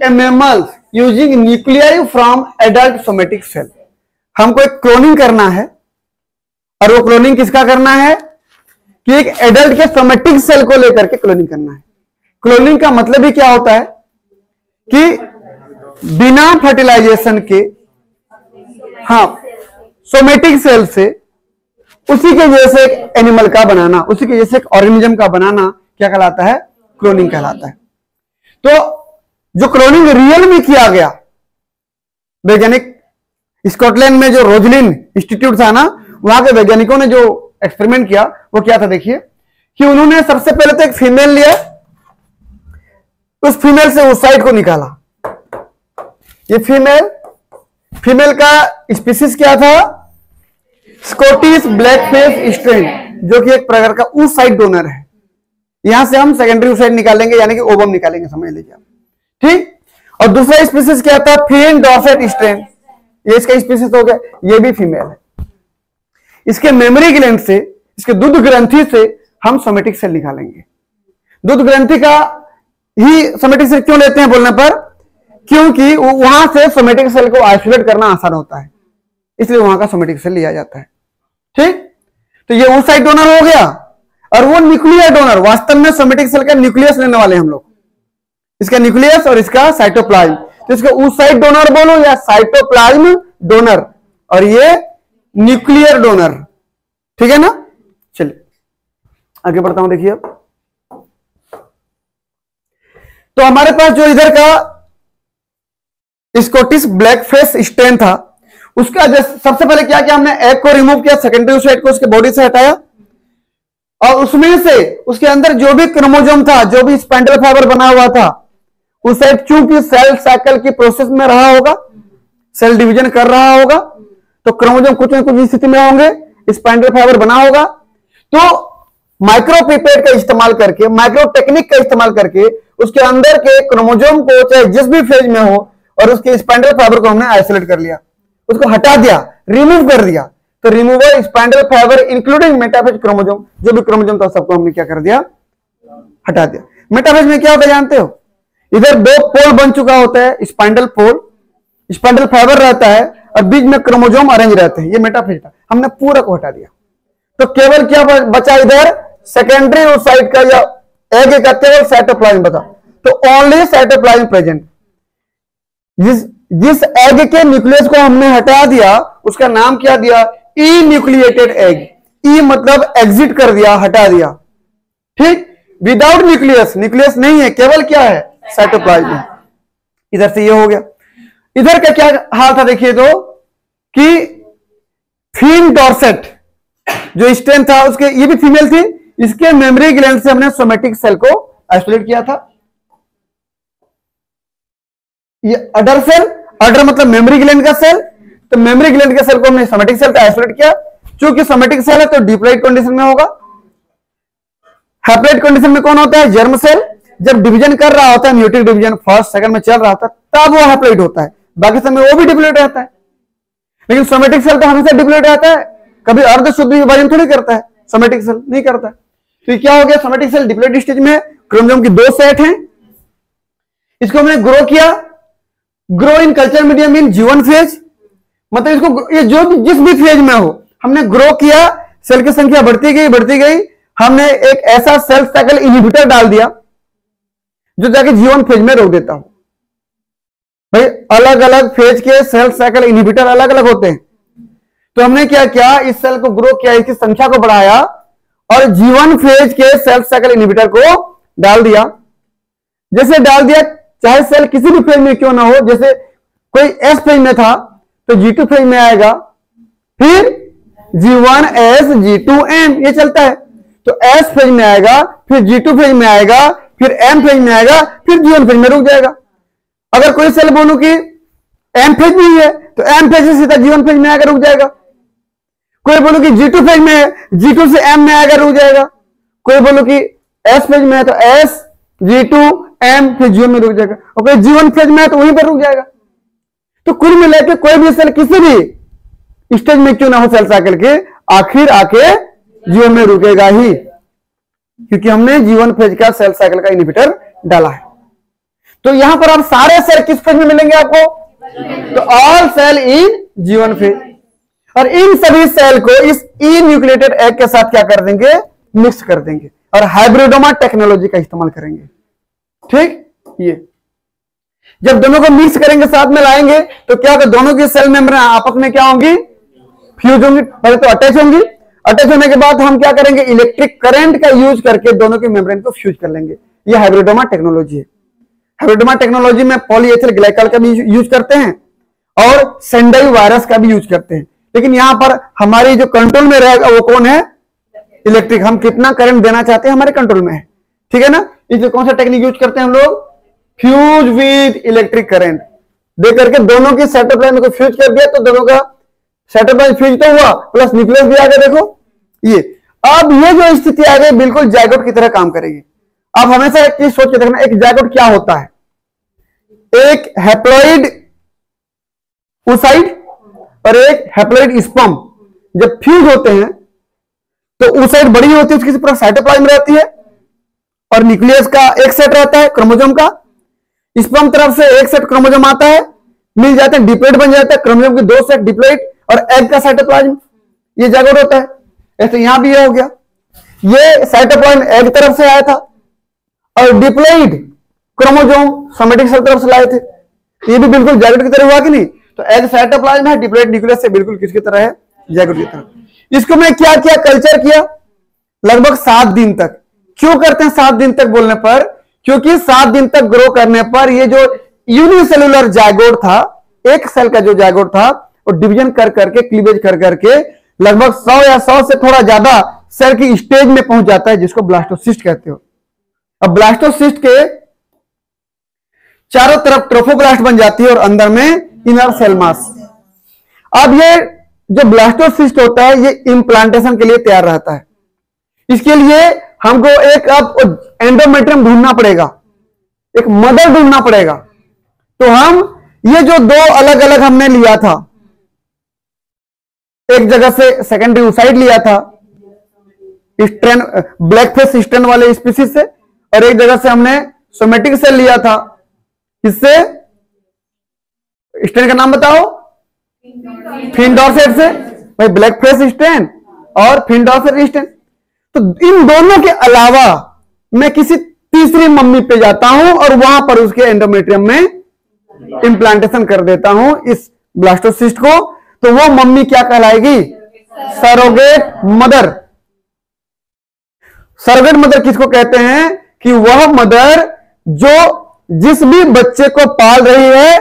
a mammal using nuclei from adult somatic cell। हमको एक cloning करना है, और वो क्लोनिंग किसका करना है कि एक एडल्ट के सोमेटिक सेल को लेकर के क्लोनिंग करना है। क्लोनिंग का मतलब ही क्या होता है कि बिना फर्टिलाइजेशन के, हाँ, सोमेटिक सेल से उसी के जैसे एक एनिमल का बनाना, उसी के जैसे एक ऑर्गेनिज्म का बनाना क्या कहलाता है? क्लोनिंग कहलाता है। तो जो क्लोनिंग रियल में किया गया, वैज्ञानिक स्कॉटलैंड में जो रोजलिन इंस्टीट्यूट था ना, वहां के वैज्ञानिकों ने जो एक्सपेरिमेंट किया वो क्या था, देखिए कि उन्होंने सबसे पहले तो एक फीमेल लिया, उस फीमेल से उस साइड को निकाला। ये फीमेल का स्पीसीज क्या था? स्कॉटिश ब्लैकफेस स्ट्रेन, जो कि एक प्रकार का उस साइड डोनर है। यहां से हम सेकेंडरी साइड निकालेंगे, यानी कि ओवम निकालेंगे, समझ लीजिए आप, ठीक। और दूसरा स्पीसीज क्या था? फिन डॉर्सेट स्ट्रेन, ये इसका स्पीसीज हो गया, ये भी फीमेल है। इसके मेमोरी ग्लैंड से, इसके दूध ग्रंथि से हम सोमेटिक सेल निकालेंगे। दूध ग्रंथि का ही सोमेटिक सेल क्यों लेते हैं बोलने पर? क्योंकि वहां से सोमेटिक सेल को आइसोलेट करना आसान होता है, इसलिए वहां का सोमेटिक सेल लिया जाता है, ठीक। तो ये उस साइड डोनर हो गया, और वो न्यूक्लियर डोनर, वास्तव में सोमेटिक सेल का न्यूक्लियस लेने वाले हम लोग, इसका न्यूक्लियस और इसका साइटोप्लाज्म। तो इसका उस साइड डोनर बोलो या साइटोप्लाज्म डोनर, और ये न्यूक्लियर डोनर, ठीक है ना। चलिए आगे बढ़ता हूं, देखिए अब तो हमारे पास जो इधर का स्कॉटिश ब्लैकफेस स्ट्रेन था, उसका सबसे पहले क्या किया हमने? एग को रिमूव किया, सेकेंडरी साइड को उसके बॉडी से हटाया, और उसमें से उसके अंदर जो भी क्रोमोसोम था, जो भी स्पाइंडल फाइबर बना हुआ था, उस साइड चूंकि सेल साइकिल की प्रोसेस में रहा होगा, सेल डिवीजन कर रहा होगा, तो क्रोमोसोम कुछ न कुछ स्थिति में होंगे, स्पाइंडल फाइबर बना होगा। तो माइक्रोपिपेट का इस्तेमाल करके, माइक्रो टेक्निक का इस्तेमाल करके उसके अंदर के क्रोमोसोम को चाहे जिस भी फेज में हो, और उसके स्पाइंडल फाइबर को हमने आइसोलेट कर लिया, उसको हटा दिया, रिमूव कर दिया। तो removal spindle fibre including metaphase chromosome, जो भी क्रोमोसोम था सबको हमने क्या कर दिया? हटा दिया। मेटाफेज में क्या होता है जानते हो? इधर दो पोल बन चुका होता है, स्पाइंडल पोल, स्पाइंडल फाइबर रहता है, और बीच में क्रोमोसोम अरेंज रहते हैं, ये मेटाफेज था। हमने पूरा को हटा दिया, तो केवल क्या बचा इधर? सेकेंडरी उस साइड का, या एग का केवल साइटोप्लाज्म बचा। तो ओनली साइटोप्लाज्म प्रेजेंट। जिस एग के न्यूक्लियस को हमने हटा दिया, उसका नाम क्या दिया? ई न्यूक्लिएटेड एग। ई मतलब एग्जिट कर दिया, हटा दिया, ठीक। विदाउट न्यूक्लियस, न्यूक्लियस नहीं है, केवल क्या है? साइटोप्लाज्म। इधर से ये हो गया। इधर का क्या हाल था देखिए, तो कि फिन डॉर्सेट जो स्ट्रेन था, उसके, ये भी फीमेल थी, इसके मेमोरी ग्लैंड से हमने सोमेटिक सेल को आइसोलेट किया था। ये अडर सेल, अडर मतलब मेमोरी ग्लैंड का सेल, तो मेमोरी ग्लैंड के सेल को हमने सोमेटिक सेल का आइसोलेट किया। चूंकि सोमेटिक सेल है तो डिप्लॉइड कंडीशन में होगा। हैप्लॉइड कंडीशन में कौन होता है? Germ cell. जब डिवीजन कर रहा होता है, म्यूटेट डिवीजन फर्स्ट सेकंड में चल रहा होता है, तब वो हैप्लॉइड होता है, बाकी समय वो भी डिप्लॉइड रहता है। लेकिन सोमेटिक सेल तो हमेशा डिप्लॉइड रहता है, कभी अर्ध शुद्ध विभाजन थोड़ी करता है, सोमेटिक सेल नहीं करता है। तो क्या हो गया? सोमेटिक सेल डिप्लॉइड स्टेज में, क्रोमोसोम की दो सेट हैं, इसको हमने ग्रो किया। Grow in culture medium in G1 phase, मतलब इसको ये जो जिस भी फेज में हो हमने ग्रो किया, सेल की संख्या बढ़ती गई, हमने एक ऐसा सेल साइकिल इनहिबिटर डाल दिया जो जाके G1 फेज में रोक देता हो। भाई अलग अलग फेज के सेल साइकिल इनहिबिटर अलग अलग होते हैं, तो हमने क्या किया? इस सेल को ग्रो किया, इसकी संख्या को बढ़ाया, और G1 फेज के सेल साइकिल इनहिबिटर को डाल दिया। जैसे डाल दिया, चाहे सेल किसी भी फेज में क्यों ना हो, जैसे कोई S फेज में था तो G2 फेज में आएगा, फिर G1S G2M ये चलता है। तो S फेज में आएगा, फिर G2 फेज में आएगा, फिर M फेज में आएगा, फिर G1 फेज में रुक जाएगा। अगर कोई सेल बोलूं कि M फेज में ही है तो M फेज से सीधा G1 फेज में आकर रुक जाएगा। कोई बोलूं कि G2 फेज में है, G2 से M में आकर रुक जाएगा। कोई बोलूं कि S फेज में है तो S G2 M फिर G1 में रुक जाएगा, और कोई G1 फेज में है तो वहीं पर रुक जाएगा। तो कुल मिलाकर कोई भी सेल किसी भी स्टेज में क्यों ना हो सेल साइकिल के, आखिर आके G1 में रुकेगा ही, क्योंकि हमने G1 फेज का सेल साइकिल का इनहिबिटर डाला है। तो यहां पर आप सारे सेल किस फेज में मिलेंगे आपको? तो ऑल सेल इन G1 फेज। और इन सभी सेल को इस ई न्यूक्लिएटेड एग के साथ क्या कर देंगे? मिक्स कर देंगे और हाइब्रिडोमा टेक्नोलॉजी का इस्तेमाल करेंगे। ठीक, ये जब दोनों को मिक्स करेंगे, साथ में लाएंगे, तो क्या होगा? दोनों की सेल मेम्ब्रेन आपस में क्या होंगी? फ्यूज होंगी। पहले तो अटैच होंगी, अटैच होने के बाद हम क्या करेंगे? इलेक्ट्रिक करंट का यूज करके दोनों की मेम्ब्रेन को फ्यूज कर लेंगे। ये हाइब्रिडोमा टेक्नोलॉजी है। हाइब्रिडोमा टेक्नोलॉजी में पॉलीएथिल ग्लाइकॉल का भी यूज करते हैं और सेंडाई वायरस का भी यूज करते हैं। लेकिन यहां पर हमारी जो कंट्रोल में रहेगा वो कौन है? इलेक्ट्रिक। हम कितना करंट देना चाहते हैं हमारे कंट्रोल में है। ठीक है ना? इसलिए कौन सा टेक्निक यूज करते हैं हम लोग? फ्यूज विद इलेक्ट्रिक करंट दे करके दोनों की साइटोप्लाज्म को फ्यूज कर दिया, तो दोनों का साइटोप्लाज्म फ्यूज तो हुआ, प्लस न्यूक्लियस भी आ गया। देखो ये, अब ये जो स्थिति आ गई बिल्कुल जायगोट की तरह काम करेगी। आप हमेशा एक चीज सोच के देखना, एक जायगोट क्या होता है? एक हैप्लॉइड oocyte और एक हैप्लॉइड स्पर्म जब फ्यूज होते हैं तो oocyte बड़ी होती है, उसकी पूरा साइटोप्लाज्म रहती है और न्यूक्लियस का एक सेट रहता है क्रोमोसोम का। स्पर्म तरफ से एक सेट क्रोमोसोम आता है, मिल जाते हैं, डिप्लॉइड बन जाता है, क्रोमोसोम के दो सेट डिप्लॉइड और एग का साइटोप्लाज्म, ये जायगोट होता है। ऐसे यहां भी ये हो गया, ये साइटोप्लाज्म एग तरफ से आया था और डिप्लॉइड क्रोमोसोम सोमेटिक सेल तरफ से लाए थे। ये भी बिल्कुल जायगोट की तरह हुआ कि नहीं? तो एग साइटोप्लाज्म है, डिप्लॉइड न्यूक्लियस से बिल्कुल किसकी तरह है? जायगोट की तरह। इसको मैं क्या किया? कल्चर किया लगभग 7 दिन तक। क्यों करते हैं 7 दिन तक बोलने पर? क्योंकि 7 दिन तक ग्रो करने पर ये जो यूनिसेलुलर जायगोट था, एक सेल का जो जायगोट था, वो डिवीजन कर करके, क्लीवेज कर करके लगभग 100 या 100 से थोड़ा ज्यादा सेल की स्टेज में पहुंच जाता है, जिसको ब्लास्टोसिस्ट कहते हो। अब ब्लास्टोसिस्ट के चारों तरफ ट्रोफोब्लास्ट बन जाती है और अंदर में इनर सेल मास। अब ये जो ब्लास्टोसिस्ट होता है ये इम्प्लांटेशन के लिए तैयार रहता है। इसके लिए हमको एक अब एंडोमेट्रियम ढूंढना पड़ेगा, एक मदर ढूंढना पड़ेगा। तो हम ये जो दो अलग अलग हमने लिया था, एक जगह से सेकेंडरी oocyte लिया था स्ट्रेन, ब्लैक फेस स्ट्रेन वाले स्पीसीज से, और एक जगह से हमने सोमेटिक सेल लिया था। किससे? स्ट्रेन का नाम बताओ? फिन डॉर्सेट से। भाई ब्लैक फेस स्ट्रेन और फिन डॉर्सेट स्ट्रेन। तो इन दोनों के अलावा मैं किसी तीसरी मम्मी पे जाता हूं और वहां पर उसके एंडोमेट्रियम में इंप्लांटेशन कर देता हूं इस ब्लास्टोसिस्ट को। तो वो मम्मी क्या कहलाएगी? Surrogate mother. सरोगेट मदर किसको कहते हैं? कि वह मदर जो जिस भी बच्चे को पाल रही है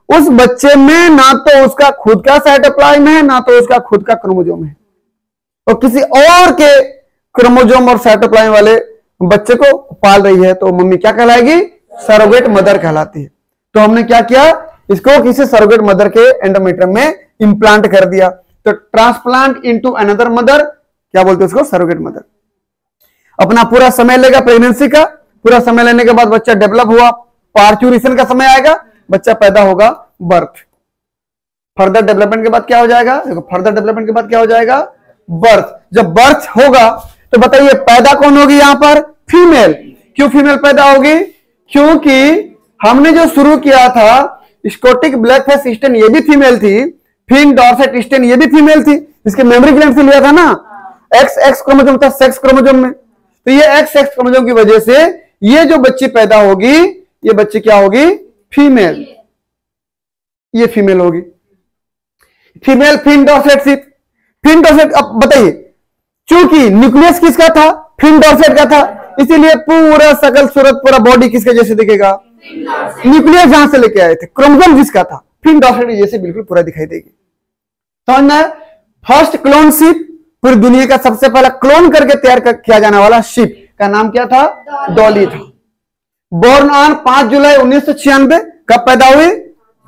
उस बच्चे में ना तो उसका खुद का साइटोप्लाज्म है, ना तो उसका खुद का क्रोमोसोम है, और किसी और के क्रोमोसोम और साइटोप्लाज्म वाले बच्चे को पाल रही है, तो मम्मी क्या कहलाएगी? सरोगेट मदर कहलाती है। तो हमने क्या किया? इसको किसी सरोगेट मदर के एंडोमेट्रियम में इंप्लांट कर दिया। तो ट्रांसप्लांट इनटू अनदर मदर, क्या बोलते हैं उसको? Surrogate mother. अपना पूरा समय लेगा प्रेगनेंसी का, पूरा समय लेने के बाद बच्चा डेवलप हुआ, पार्चुरेशन का समय आएगा, बच्चा पैदा होगा, बर्थ। फर्दर डेवलपमेंट के बाद क्या हो जाएगा? देखो, फर्दर डेवलपमेंट के बाद क्या हो जाएगा? बर्थ। जब बर्थ होगा तो बताइए पैदा कौन होगी यहां पर? फीमेल। क्यों फीमेल पैदा होगी? क्योंकि हमने जो शुरू किया था स्कोटिक ब्लैक फेस स्टेन, ये भी फीमेल थी, फिन डॉर्सेट स्टेन ये भी फीमेल थी, इसके मेमोरी ग्लैंड से लिया था ना, एक्स क्रोमोसोम था सेक्स क्रोमोसोम में। तो ये एक्स क्रोमोसोम की वजह से ये जो बच्ची पैदा होगी, ये बच्ची क्या होगी? फीमेल। ये फीमेल होगी, female Finn Dorset sheep. Finn Dorset, अब बताइए, चूंकि न्यूक्लियस किसका था? फिन डॉर्सेट का था, इसीलिए पूरा सकल सूरत, पूरा बॉडी किसके जैसे दिखेगा? न्यूक्लियस जहां से लेके आए थे, क्रोमोसोम जिसका था, फिन डॉर्सेट जैसे बिल्कुल पूरा दिखाई देगी। समझना? फर्स्ट क्लोन शिप, पूरी दुनिया का सबसे पहला क्लोन करके तैयार किया जाने वाला शिप का नाम क्या था? डॉली था। बोर्न ऑन 5 जुलाई 1996। कब पैदा हुई?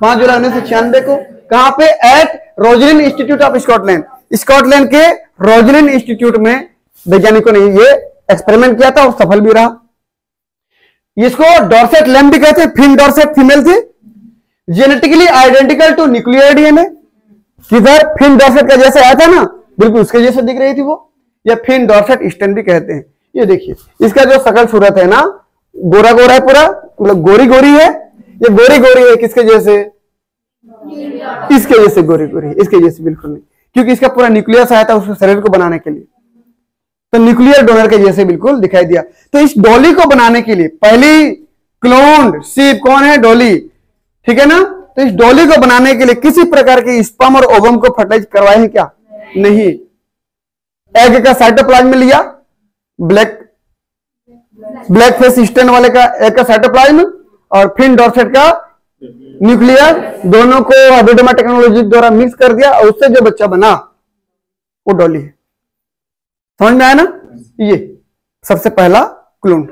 5 जुलाई 1996 को। कहां पे? At Roslin Institute of Scotland. Scotland के रोजलिन इंस्टीट्यूट में वैज्ञानिकों ने ये एक्सपेरिमेंट किया था और सफल भी रहा। इसको डॉर्सेट लैम भी कहते हैं। फिन डॉर्सेट फीमेल थी, genetically identical to nuclear DNA. किधर? फिन डॉर्सेट का जैसे आया था ना, बिल्कुल उसके जैसे दिख रही थी वो। या फिन डॉर्सेट स्टेन भी कहते हैं। ये देखिए, इसका जो सकल सूरत है ना, गोरा गोरा है, पूरा मतलब गोरी गोरी है, ये गोरी गोरी है किसके जैसे, इसके जैसे गोरी गोरी, इसके जैसे बिल्कुल नहीं, क्योंकि इसका पूरा न्यूक्लियस आया था उसके शरीर को बनाने के लिए, तो न्यूक्लियर डोनर के जैसे बिल्कुल दिखाई दिया। तो इस डॉली को बनाने के लिए पहली क्लोन्ड शीप कौन है, डॉली, ठीक है ना। तो इस डॉली को बनाने के लिए किसी प्रकार के स्पर्म और ओवम को फर्टिलाइज करवाए हैं क्या, नहीं। एग का साइटोप्लाज्म लिया, ब्लैक फेस स्टेन वाले का एग का साइटोप्लाज्म और फिन डॉर्सेट का न्यूक्लियर, दोनों को हाइब्रिडोमा टेक्नोलॉजी द्वारा मिक्स कर दिया और उससे जो बच्चा बना वो डॉली है। समझ में आया ना, ये सबसे पहला क्लोन।